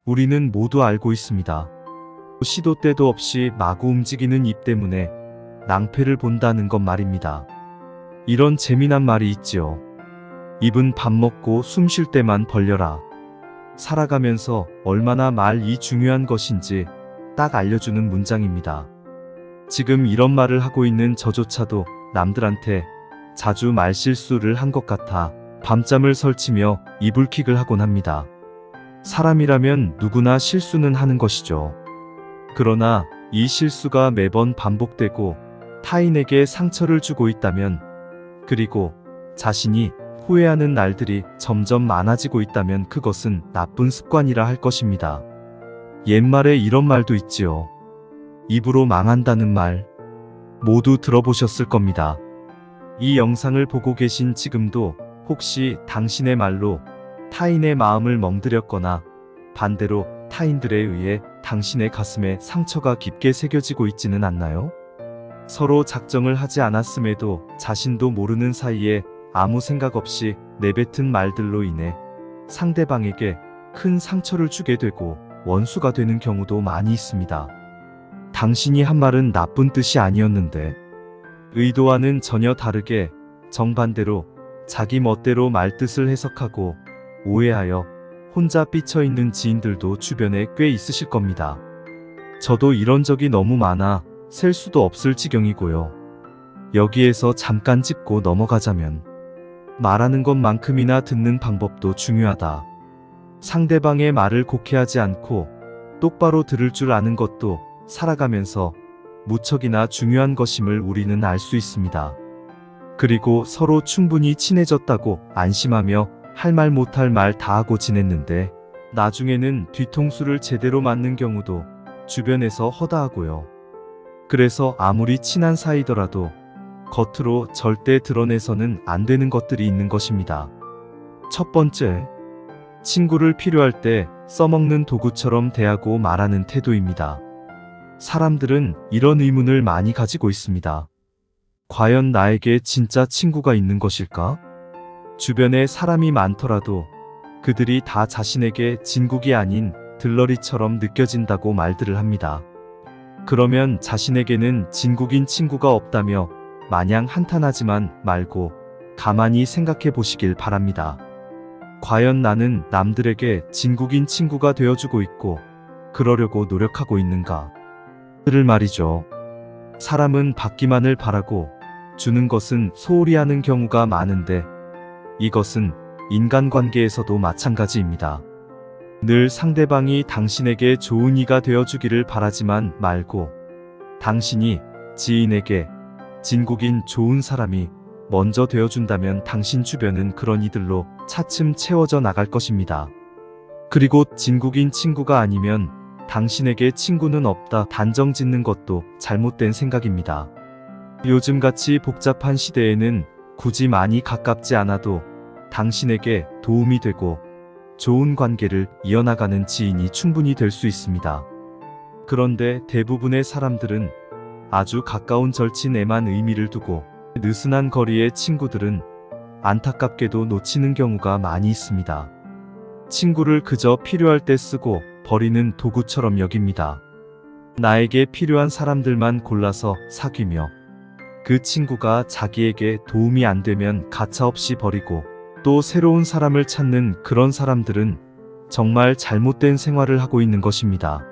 우리는 모두 알고 있습니다. 시도 때도 없이 마구 움직이는 입 때문에 낭패를 본다는 것 말입니다. 이런 재미난 말이 있지요. 입은 밥 먹고 숨 쉴 때만 벌려라. 살아가면서 얼마나 말이 중요한 것인지 딱 알려주는 문장입니다. 지금 이런 말을 하고 있는 저조차도 남들한테 자주 말실수를 한 것 같아 밤잠을 설치며 이불킥을 하곤 합니다. 사람이라면 누구나 실수는 하는 것이죠. 그러나 이 실수가 매번 반복되고 타인에게 상처를 주고 있다면, 그리고 자신이 후회하는 날들이 점점 많아지고 있다면 그것은 나쁜 습관이라 할 것입니다. 옛말에 이런 말도 있지요. 입으로 망한다는 말, 모두 들어보셨을 겁니다. 이 영상을 보고 계신 지금도 혹시 당신의 말로 타인의 마음을 멍들였거나 반대로 타인들에 의해 당신의 가슴에 상처가 깊게 새겨지고 있지는 않나요? 서로 작정을 하지 않았음에도 자신도 모르는 사이에 아무 생각 없이 내뱉은 말들로 인해 상대방에게 큰 상처를 주게 되고 원수가 되는 경우도 많이 있습니다. 당신이 한 말은 나쁜 뜻이 아니었는데 의도와는 전혀 다르게 정반대로 자기 멋대로 말뜻을 해석하고 오해하여 혼자 삐쳐있는 지인들도 주변에 꽤 있으실 겁니다. 저도 이런 적이 너무 많아 셀 수도 없을 지경이고요. 여기에서 잠깐 짚고 넘어가자면, 말하는 것만큼이나 듣는 방법도 중요하다. 상대방의 말을 곡해하지 않고 똑바로 들을 줄 아는 것도 살아가면서 무척이나 중요한 것임을 우리는 알 수 있습니다. 그리고 서로 충분히 친해졌다고 안심하며 할 말 못할 말 다 하고 지냈는데 나중에는 뒤통수를 제대로 맞는 경우도 주변에서 허다하고요. 그래서 아무리 친한 사이더라도 겉으로 절대 드러내서는 안 되는 것들이 있는 것입니다. 첫 번째, 친구를 필요할 때 써먹는 도구처럼 대하고 말하는 태도입니다. 사람들은 이런 의문을 많이 가지고 있습니다. 과연 나에게 진짜 친구가 있는 것일까? 주변에 사람이 많더라도 그들이 다 자신에게 진국이 아닌 들러리처럼 느껴진다고 말들을 합니다. 그러면 자신에게는 진국인 친구가 없다며 마냥 한탄하지만 말고 가만히 생각해 보시길 바랍니다. 과연 나는 남들에게 진국인 친구가 되어주고 있고 그러려고 노력하고 있는가? 를 말이죠. 사람은 받기만을 바라고 주는 것은 소홀히 하는 경우가 많은데 이것은 인간관계에서도 마찬가지입니다. 늘 상대방이 당신에게 좋은 이가 되어주기를 바라지만 말고 당신이 지인에게 진국인 좋은 사람이 먼저 되어준다면 당신 주변은 그런 이들로 차츰 채워져 나갈 것입니다. 그리고 진국인 친구가 아니면 당신에게 친구는 없다 단정 짓는 것도 잘못된 생각입니다. 요즘같이 복잡한 시대에는 굳이 많이 가깝지 않아도 당신에게 도움이 되고 좋은 관계를 이어나가는 지인이 충분히 될 수 있습니다. 그런데 대부분의 사람들은 아주 가까운 절친에만 의미를 두고 느슨한 거리의 친구들은 안타깝게도 놓치는 경우가 많이 있습니다. 친구를 그저 필요할 때 쓰고 버리는 도구처럼 여깁니다. 나에게 필요한 사람들만 골라서 사귀며 그 친구가 자기에게 도움이 안 되면 가차없이 버리고 또 새로운 사람을 찾는 그런 사람들은 정말 잘못된 생활을 하고 있는 것입니다.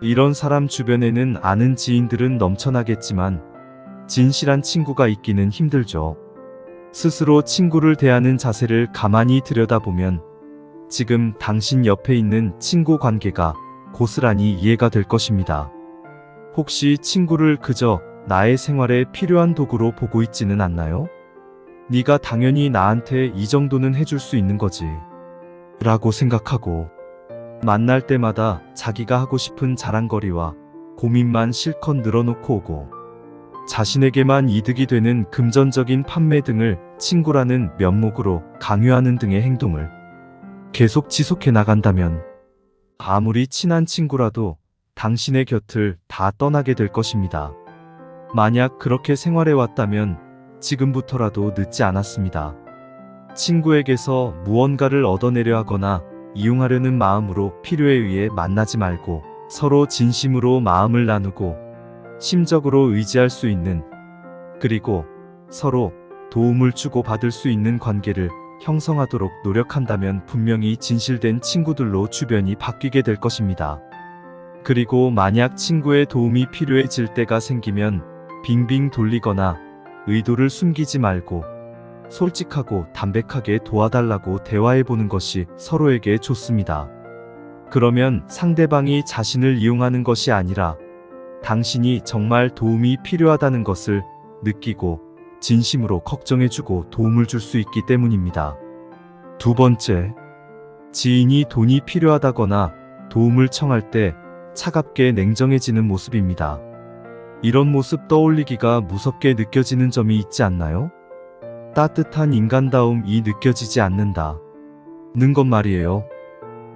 이런 사람 주변에는 아는 지인들은 넘쳐나겠지만 진실한 친구가 있기는 힘들죠. 스스로 친구를 대하는 자세를 가만히 들여다보면 지금 당신 옆에 있는 친구 관계가 고스란히 이해가 될 것입니다. 혹시 친구를 그저 나의 생활에 필요한 도구로 보고 있지는 않나요? 네가 당연히 나한테 이 정도는 해줄 수 있는 거지 라고 생각하고 만날 때마다 자기가 하고 싶은 자랑거리와 고민만 실컷 늘어놓고 오고 자신에게만 이득이 되는 금전적인 판매 등을 친구라는 면목으로 강요하는 등의 행동을 계속 지속해 나간다면 아무리 친한 친구라도 당신의 곁을 다 떠나게 될 것입니다. 만약 그렇게 생활해 왔다면 지금부터라도 늦지 않았습니다. 친구에게서 무언가를 얻어내려 하거나 이용하려는 마음으로 필요에 의해 만나지 말고 서로 진심으로 마음을 나누고 심적으로 의지할 수 있는, 그리고 서로 도움을 주고 받을 수 있는 관계를 형성하도록 노력한다면 분명히 진실된 친구들로 주변이 바뀌게 될 것입니다. 그리고 만약 친구의 도움이 필요해질 때가 생기면 빙빙 돌리거나 의도를 숨기지 말고 솔직하고 담백하게 도와달라고 대화해보는 것이 서로에게 좋습니다. 그러면 상대방이 자신을 이용하는 것이 아니라 당신이 정말 도움이 필요하다는 것을 느끼고 진심으로 걱정해주고 도움을 줄 수 있기 때문입니다. 두 번째, 지인이 돈이 필요하다거나 도움을 청할 때 차갑게 냉정해지는 모습입니다. 이런 모습 떠올리기가 무섭게 느껴지는 점이 있지 않나요? 따뜻한 인간다움이 느껴지지 않는다. 는 것 말이에요.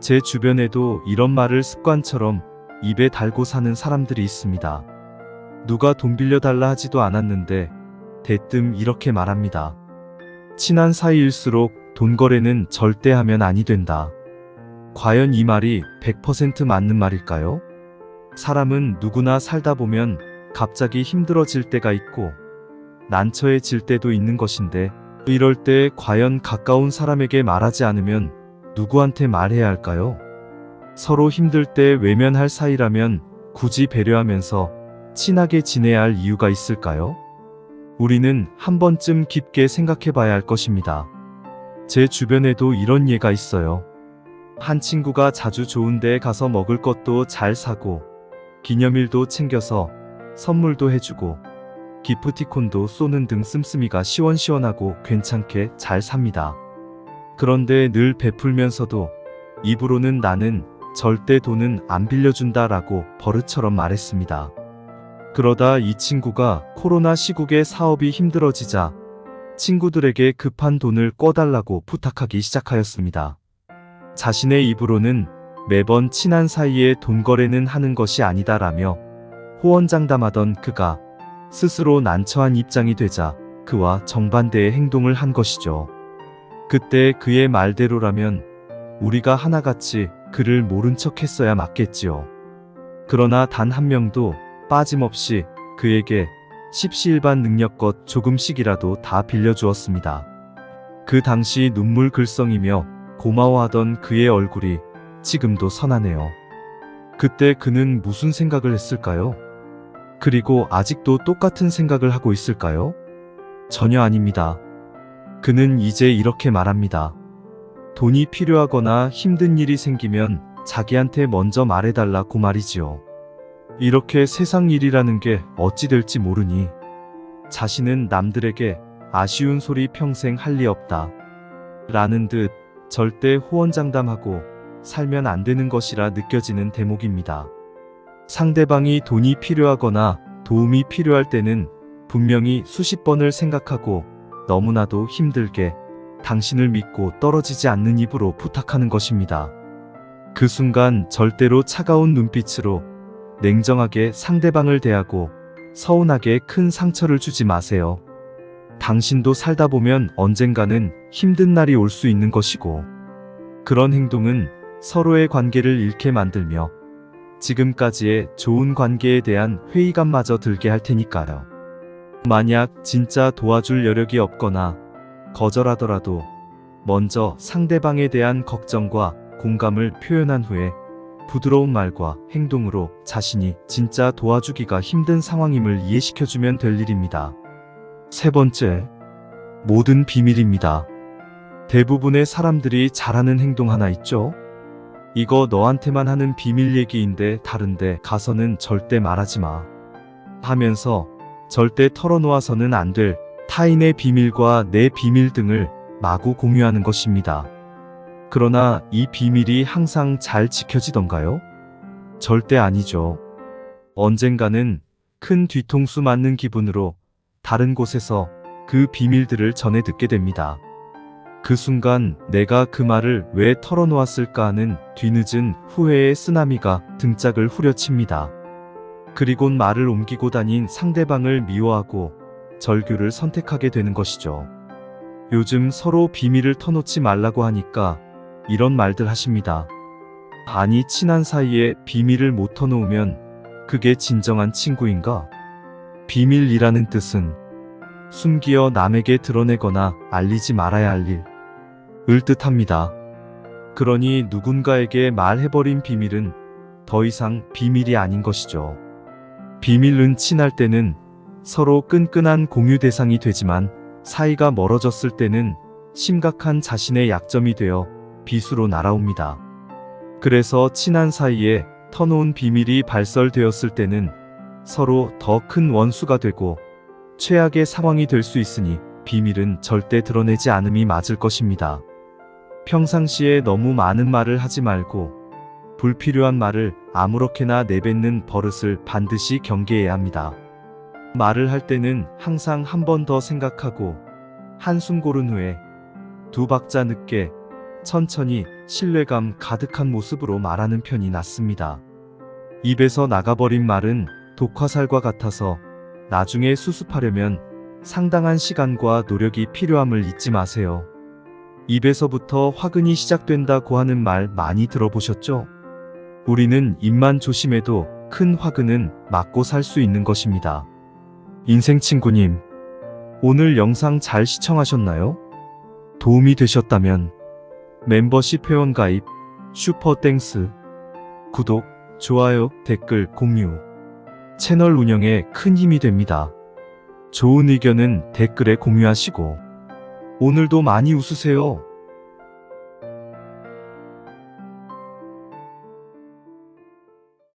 제 주변에도 이런 말을 습관처럼 입에 달고 사는 사람들이 있습니다. 누가 돈 빌려달라 하지도 않았는데 대뜸 이렇게 말합니다. 친한 사이일수록 돈 거래는 절대 하면 아니 된다. 과연 이 말이 100% 맞는 말일까요? 사람은 누구나 살다 보면 갑자기 힘들어질 때가 있고 난처해질 때도 있는 것인데, 이럴 때 과연 가까운 사람에게 말하지 않으면 누구한테 말해야 할까요? 서로 힘들 때 외면할 사이라면 굳이 배려하면서 친하게 지내야 할 이유가 있을까요? 우리는 한 번쯤 깊게 생각해 봐야 할 것입니다. 제 주변에도 이런 예가 있어요. 한 친구가 자주 좋은 데에 가서 먹을 것도 잘 사고 기념일도 챙겨서 선물도 해주고 기프티콘도 쏘는 등 씀씀이가 시원시원하고 괜찮게 잘 삽니다. 그런데 늘 베풀면서도 입으로는 나는 절대 돈은 안 빌려준다 라고 버릇처럼 말했습니다. 그러다 이 친구가 코로나 시국에 사업이 힘들어지자 친구들에게 급한 돈을 꿔달라고 부탁하기 시작하였습니다. 자신의 입으로는 매번 친한 사이에 돈 거래는 하는 것이 아니다라며 호언장담하던 그가 스스로 난처한 입장이 되자 그와 정반대의 행동을 한 것이죠. 그때 그의 말대로라면 우리가 하나같이 그를 모른 척 했어야 맞겠지요. 그러나 단 한 명도 빠짐없이 그에게 십시일반 능력껏 조금씩이라도 다 빌려주었습니다. 그 당시 눈물 글썽이며 고마워하던 그의 얼굴이 지금도 선하네요. 그때 그는 무슨 생각을 했을까요? 그리고 아직도 똑같은 생각을 하고 있을까요? 전혀 아닙니다. 그는 이제 이렇게 말합니다. 돈이 필요하거나 힘든 일이 생기면 자기한테 먼저 말해달라고 말이지요. 이렇게 세상 일이라는 게 어찌 될지 모르니 자신은 남들에게 아쉬운 소리 평생 할 리 없다 라는 듯 절대 호언장담하고 살면 안 되는 것이라 느껴지는 대목입니다. 상대방이 돈이 필요하거나 도움이 필요할 때는 분명히 수십 번을 생각하고 너무나도 힘들게 당신을 믿고 떨어지지 않는 입으로 부탁하는 것입니다. 그 순간 절대로 차가운 눈빛으로 냉정하게 상대방을 대하고 서운하게 큰 상처를 주지 마세요. 당신도 살다 보면 언젠가는 힘든 날이 올 수 있는 것이고, 그런 행동은 서로의 관계를 잃게 만들며 지금까지의 좋은 관계에 대한 회의감마저 들게 할 테니까요. 만약 진짜 도와줄 여력이 없거나 거절하더라도 먼저 상대방에 대한 걱정과 공감을 표현한 후에 부드러운 말과 행동으로 자신이 진짜 도와주기가 힘든 상황임을 이해시켜주면 될 일입니다. 세 번째, 모든 비밀입니다. 대부분의 사람들이 잘하는 행동 하나 있죠? 이거 너한테만 하는 비밀 얘기인데 다른데 가서는 절대 말하지 마 하면서 절대 털어놓아서는 안 될 타인의 비밀과 내 비밀 등을 마구 공유하는 것입니다. 그러나 이 비밀이 항상 잘 지켜지던가요? 절대 아니죠. 언젠가는 큰 뒤통수 맞는 기분으로 다른 곳에서 그 비밀들을 전해 듣게 됩니다. 그 순간 내가 그 말을 왜 털어놓았을까 하는 뒤늦은 후회의 쓰나미가 등짝을 후려칩니다. 그리곤 말을 옮기고 다닌 상대방을 미워하고 절규를 선택하게 되는 것이죠. 요즘 서로 비밀을 터놓지 말라고 하니까 이런 말들 하십니다. 아니, 친한 사이에 비밀을 못 터놓으면 그게 진정한 친구인가? 비밀이라는 뜻은 숨기어 남에게 드러내거나 알리지 말아야 할 일을 뜻합니다. 그러니 누군가에게 말해버린 비밀은 더 이상 비밀이 아닌 것이죠. 비밀은 친할 때는 서로 끈끈한 공유 대상이 되지만 사이가 멀어졌을 때는 심각한 자신의 약점이 되어 비수로 날아옵니다. 그래서 친한 사이에 터놓은 비밀이 발설되었을 때는 서로 더 큰 원수가 되고 최악의 상황이 될 수 있으니 비밀은 절대 드러내지 않음이 맞을 것입니다. 평상시에 너무 많은 말을 하지 말고 불필요한 말을 아무렇게나 내뱉는 버릇을 반드시 경계해야 합니다. 말을 할 때는 항상 한 번 더 생각하고 한숨 고른 후에 두 박자 늦게 천천히 신뢰감 가득한 모습으로 말하는 편이 낫습니다. 입에서 나가버린 말은 독화살과 같아서 나중에 수습하려면 상당한 시간과 노력이 필요함을 잊지 마세요. 입에서부터 화근이 시작된다고 하는 말 많이 들어보셨죠? 우리는 입만 조심해도 큰 화근은 막고 살 수 있는 것입니다. 인생 친구님, 오늘 영상 잘 시청하셨나요? 도움이 되셨다면 멤버십 회원 가입, 슈퍼땡스, 구독, 좋아요, 댓글, 공유, 채널 운영에 큰 힘이 됩니다. 좋은 의견은 댓글에 공유하시고 오늘도 많이 웃으세요.